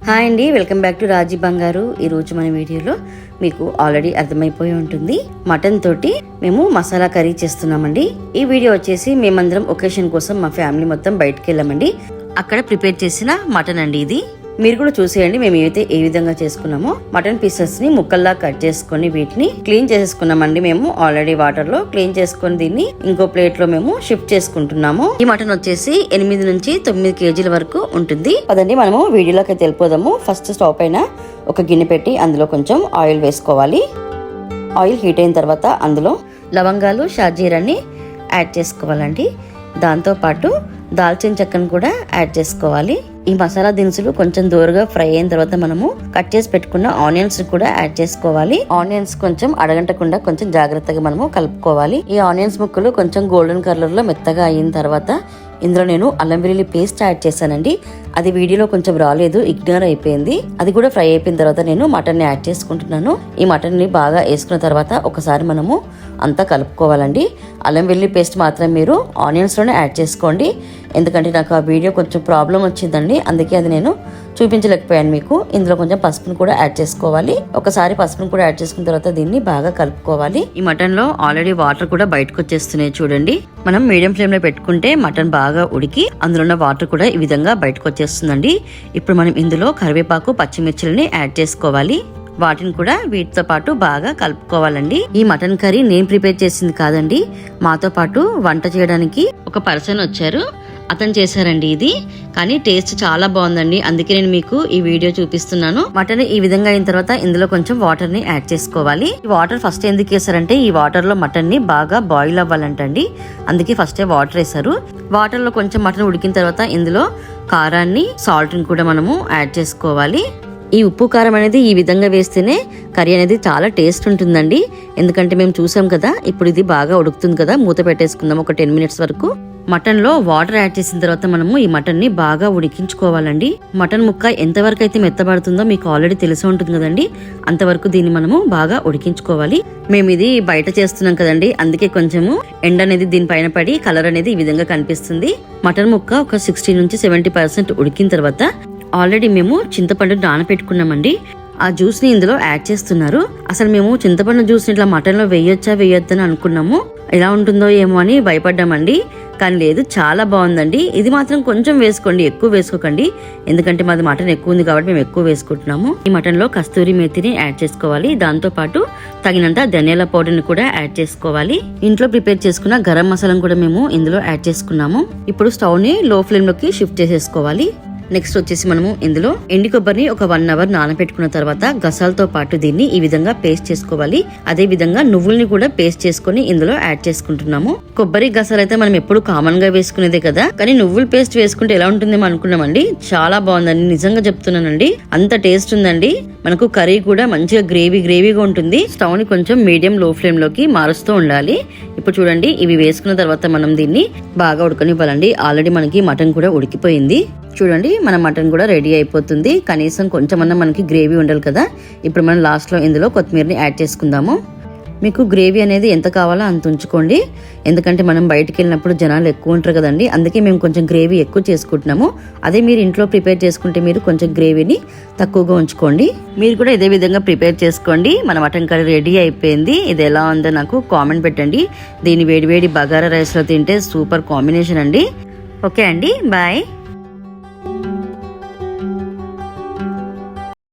Hi అండి, welcome back to రాజీ బంగారు. ఈరోజు మన వీడియోలో మీకు ఆల్రెడీ అర్థమైపోయి ఉంటుంది, మటన్ తోటి మేము మసాలా కర్రీ చేస్తున్నామండి. ఈ వీడియో వచ్చేసి మేమందరం ఒకేషన్ కోసం మా ఫ్యామిలీ మొత్తం బయటకు వెళ్ళామండి. అక్కడ ప్రిపేర్ చేసిన మటన్ అండి ఇది. మీరు కూడా చూసేయండి మేము ఏ విధంగా చేసుకున్నామో. మటన్ పీసెస్ ని ముక్కల్లా కట్ చేసుకుని వీటిని క్లీన్ చేసేసుకున్నామండి. మేము ఆల్రెడీ వాటర్ లో క్లీన్ చేసుకుని దీన్ని ఇంకో ప్లేట్ లో మేము షిఫ్ట్ చేసుకుంటున్నాము. ఈ మటన్ వచ్చేసి 8 నుంచి 9 కేజీల వరకు ఉంటుంది. అదండి మనము వీడియోలోకి అయితే వెళ్ళిపోదాము. ఫస్ట్ స్టవ్ పైన ఒక గిన్నె పెట్టి అందులో కొంచెం ఆయిల్ వేసుకోవాలి. ఆయిల్ హీట్ అయిన తర్వాత అందులో లవంగాలు, షాజీరాని యాడ్ చేసుకోవాలండి. దాంతో పాటు దాల్చిన చెక్కను కూడా యాడ్ చేసుకోవాలి. ఈ మసాలా దినుసులు కొంచెం దూరగా ఫ్రై అయిన తర్వాత మనము కట్ చేసి పెట్టుకున్న ఆనియన్స్ కూడా యాడ్ చేసుకోవాలి. ఆనియన్స్ కొంచెం అడగంటకుండా కొంచెం జాగ్రత్తగా మనము కలుపుకోవాలి. ఈ ఆనియన్స్ ముక్కలు కొంచెం గోల్డెన్ కలర్ లో మెత్తగా అయిన తర్వాత ఇందులో నేను అల్లం వెల్లుల్లి పేస్ట్ యాడ్ చేశానండి. అది వీడియోలో కొంచెం రాలేదు, ఇగ్నోర్ అయిపోయింది. అది కూడా ఫ్రై అయిపోయిన తర్వాత నేను మటన్ ని యాడ్ చేసుకుంటున్నాను. ఈ మటన్ ని బాగా వేసుకున్న తర్వాత ఒకసారి మనము అంతా కలుపుకోవాలండి. అల్లం వెల్లుల్లి పేస్ట్ మాత్రం మీరు ఆనియన్స్ లోనే యాడ్ చేసుకోండి. ఎందుకంటే నాకు ఆ వీడియో కొంచెం ప్రాబ్లం వచ్చిందండి, అందుకే అది నేను చూపించలేకపోయాను మీకు. ఇందులో కొంచెం పసుపును కూడా యాడ్ చేసుకోవాలి. ఒకసారి పసుపును కూడా యాడ్ చేసుకున్న తర్వాత దీన్ని బాగా కలుపుకోవాలి. ఈ మటన్ లో ఆల్రెడీ వాటర్ కూడా బయటకు వచ్చేస్తున్నాయి చూడండి. మనం మీడియం ఫ్లేమ్ లో పెట్టుకుంటే మటన్ బాగా ఉడికి అందులో ఉన్న వాటర్ కూడా ఈ విధంగా బయటకు వచ్చేస్తుందండి. ఇప్పుడు మనం ఇందులో కరివేపాకు, పచ్చిమిర్చిలని యాడ్ చేసుకోవాలి. వాటిని కూడా వీటితో పాటు బాగా కలుపుకోవాలండి. ఈ మటన్ కర్రీ నేను ప్రిపేర్ చేసింది కాదండి, మాతో పాటు వంట చేయడానికి ఒక పర్సన్ వచ్చారు, అతను చేశారండి ఇది. కానీ టేస్ట్ చాలా బాగుందండి, అందుకే నేను మీకు ఈ వీడియో చూపిస్తున్నాను. మటన్ ఈ విధంగా అయిన తర్వాత ఇందులో కొంచెం వాటర్ ని యాడ్ చేసుకోవాలి. ఈ వాటర్ ఫస్ట్ ఎందుకు వేసారంటే ఈ వాటర్ లో మటన్ ని బాగా బాయిల్ అవ్వాలంటండి, అందుకే ఫస్టే వాటర్ వేసారు. వాటర్ లో కొంచెం మటన్ ఉడికిన తర్వాత ఇందులో కారాన్ని, సాల్ట్ ని కూడా మనము యాడ్ చేసుకోవాలి. ఈ ఉప్పు కారం అనేది ఈ విధంగా వేస్తేనే కర్రీ అనేది చాలా టేస్ట్ ఉంటుందండి. ఎందుకంటే మేము చూసాం కదా, ఇప్పుడు ఇది బాగా ఉడుకుతుంది కదా, మూత పెట్టేసుకుందాం ఒక 10 మినిట్స్ వరకు. మటన్ లో వాటర్ యాడ్ చేసిన తర్వాత మనము ఈ మటన్ ని బాగా ఉడికించుకోవాలండి. మటన్ ముక్క ఎంతవరకు అయితే మెత్తబడుతుందో మీకు ఆల్రెడీ తెలిసి ఉంటుంది కదండి, అంతవరకు దీన్ని మనము బాగా ఉడికించుకోవాలి. మేము ఇది బయట చేస్తున్నాం కదండి, అందుకే కొంచెము ఎండ అనేది దీనిపైన పడి కలర్ అనేది ఈ విధంగా కనిపిస్తుంది. మటన్ ముక్క ఒక 60 నుంచి 70% ఉడికిన తర్వాత ఆల్రెడీ మేము చింతపండు నానపెట్టుకున్నామండి. ఆ జ్యూస్ ని ఇందులో యాడ్ చేస్తున్నారు. అసలు మేము చింతపండు జ్యూస్ ని ఇట్లా మటన్ లో వేయొద్దని అనుకున్నాము. ఎలా ఉంటుందో ఏమో అని భయపడ్డామండి, కానీ లేదు, చాలా బాగుందండి. ఇది మాత్రం కొంచెం వేసుకోండి, ఎక్కువ వేసుకోకండి, ఎందుకంటే మాది మటన్ ఎక్కువ ఉంది కాబట్టి మేము ఎక్కువ వేసుకుంటున్నాము. ఈ మటన్ లో కస్తూరి మేతిని యాడ్ చేసుకోవాలి. దాంతో పాటు తగినంత ధనియాల పౌడర్ ని కూడా యాడ్ చేసుకోవాలి. ఇంట్లో ప్రిపేర్ చేసుకున్న గరం మసాలాను కూడా మేము ఇందులో యాడ్ చేసుకున్నాము. ఇప్పుడు స్టవ్ ని లో ఫ్లేమ్ లోకి షిఫ్ట్ చేసేసుకోవాలి. నెక్స్ట్ వచ్చేసి మనము ఇందులో ఎండి కొబ్బరిని ఒక 1 అవర్ నానబెట్టుకున్న తర్వాత గసాలతో పాటు దీన్ని ఈ విధంగా పేస్ట్ చేసుకోవాలి. అదే విధంగా నువ్వుల్ని కూడా పేస్ట్ చేసుకుని ఇందులో యాడ్ చేసుకుంటున్నాము. కొబ్బరి గసాలు అయితే మనం ఎప్పుడు కామన్ గా వేసుకునేదే కదా, కానీ నువ్వుల పేస్ట్ వేసుకుంటే ఎలా ఉంటుందేమో అనుకున్నామండి. చాలా బాగుందండి, నిజంగా చెప్తున్నానండి, అంత టేస్ట్ ఉందండి. మనకు కర్రీ కూడా మంచిగా గ్రేవీగా ఉంటుంది. స్టవ్ ని కొంచెం మీడియం లో ఫ్లేమ్ లోకి మారుస్తూ ఉండాలి. ఇప్పుడు చూడండి, ఇవి వేసుకున్న తర్వాత మనం దీన్ని బాగా ఉడకనివ్వాలండి. ఆల్రెడీ మనకి మటన్ కూడా ఉడికిపోయింది. చూడండి, మన మటన్ కూడా రెడీ అయిపోతుంది. కనీసం కొంచెమన్నా మనకి గ్రేవీ ఉండాలి కదా. ఇప్పుడు మనం లాస్ట్ లో ఇందులో కొత్తిమీరని యాడ్ చేసుకుందాము. మీకు గ్రేవీ అనేది ఎంత కావాలో అంత ఉంచుకోండి, ఎందుకంటే మనం బయటకు వెళ్ళినప్పుడు జనాలు ఎక్కువ ఉంటారు కదండి, అందుకే మేము కొంచెం గ్రేవీ ఎక్కువ చేసుకుంటున్నాము. అదే మీరు ఇంట్లో ప్రిపేర్ చేసుకుంటే మీరు కొంచెం గ్రేవీని తక్కువగా ఉంచుకోండి. మీరు కూడా ఇదే విధంగా ప్రిపేర్ చేసుకోండి. మన మటన్ కర్రీ రెడీ అయిపోయింది. ఇది ఎలా ఉందో నాకు కామెంట్ పెట్టండి. దీన్ని వేడి బగారా రైస్ లో తింటే సూపర్ కాంబినేషన్ అండి. ఓకే అండి, బాయ్.